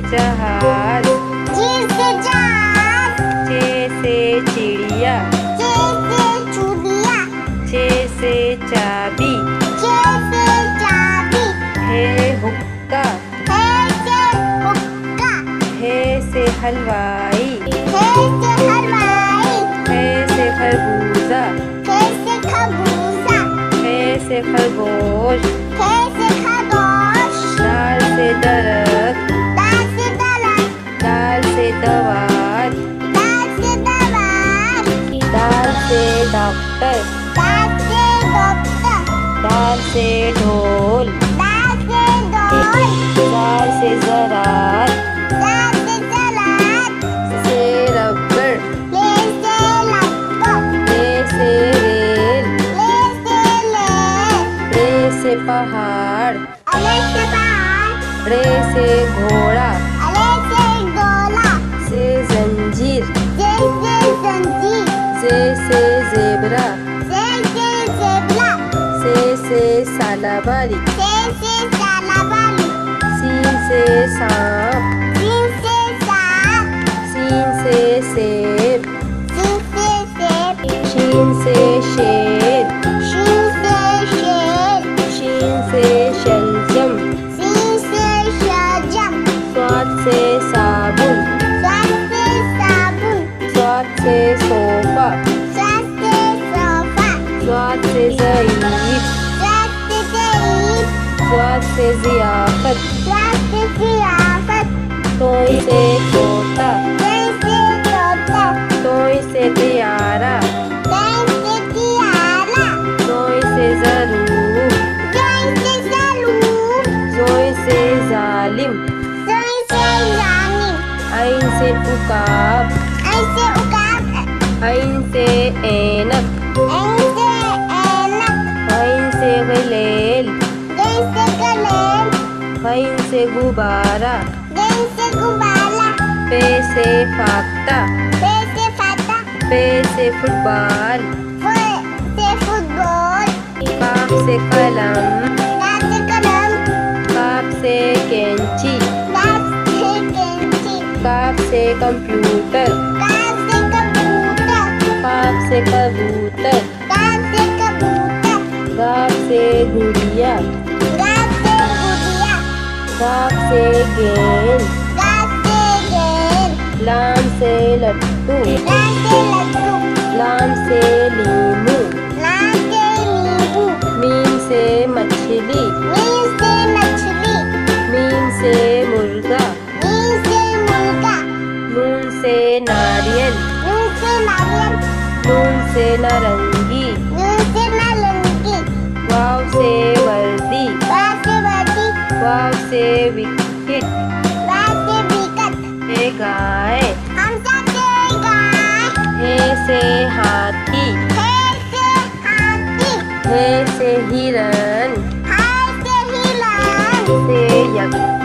जहाज, ज से जहाज, च से चिड़िया, च से चूड़िया, च से चाबी, च से चाबी, है हुक्का, है से हुक्का, है से हलवाई, है से हलवाई, है से खरबूजा, है से खरबूजा, है से खरगोश, है से खरगोश, दाल से दरख्त, दाल से दरख्त, दाल से दवात, दाल से दवात, दाल से डॉक्टर, दाल से डॉक्टर, दाल से ढोल, दाल से ढोल, दाल से ज़रात, दाल से सलाद, से रबड़, ले से लपड़, ले से रेल, ले से ले, रे से पहाड़, अले से पहाड़, रे से घोड़ा, अले से गोला, से जंजीर, जे से जंजीर, से ज़ेबरा, से ज़ेबरा, से सालाबारी, से सालाबारी, सीन से सांप, सीन से सांप, सीन से सेब, सीन से सेब, शीन से शेर, शीन से शेर, शीन से शलजम, सीन से शलजम, स्वाद से साबुन, स्वाद से साबुन, स्वाद से सोफा, स्वाद से सोफा, स्वाद से ज़ईफ, स्वाद से ज़ईफ, स्वाद से ज़ियाफ़त, स्वाद से ज़ियाफ़त, तोई से तोता, तय से तोता, तोई से तियारा, तय से तियारा, तोई से ज़रूर, तय से ज़रूर, जोई से जालिम, तय से जानिम, ऐन से उकाब, ऐसे उकाब, ऐन से ऐनक, ऐसे ऐनक, ऐन से गलेल, जैसे गलेल, ऐन से गुब्बारा, जैसे गुब्बारा, पे से फाख्ता, जैसे फाता, पे से फुटबॉल, से फुटबॉल, काफ से कलम, दाँत से कलम, काफ से कैंची, दाँत से कैंची, काफ से कंप्यूटर, काफ से कंप्यूटर, काफ से कबूतर, काफ से कबूतर, गाफ से गुड़िया, गाफ से गुड़िया, गाफ से गेंद, गाफ से गेंद, लाम से लट्टू, लाम से लड्डू, लाम से लीमू, लाम से नींबू, मीम से मछली, मीम से मछली, मीम से मुर्गा, मीम से मुर्गा, नून से नारियल, नून से नारियल, नून से नारंगी, नून से नारंगी, वाव से वर्दी, वाव से वर्दी, वाव से विकेट, वाव से विकेट, हे गाय, हम सब से गाय, हे से हाथी, हे से हाथी, हे से हिरन, हाय से हिरण, से यक्ष,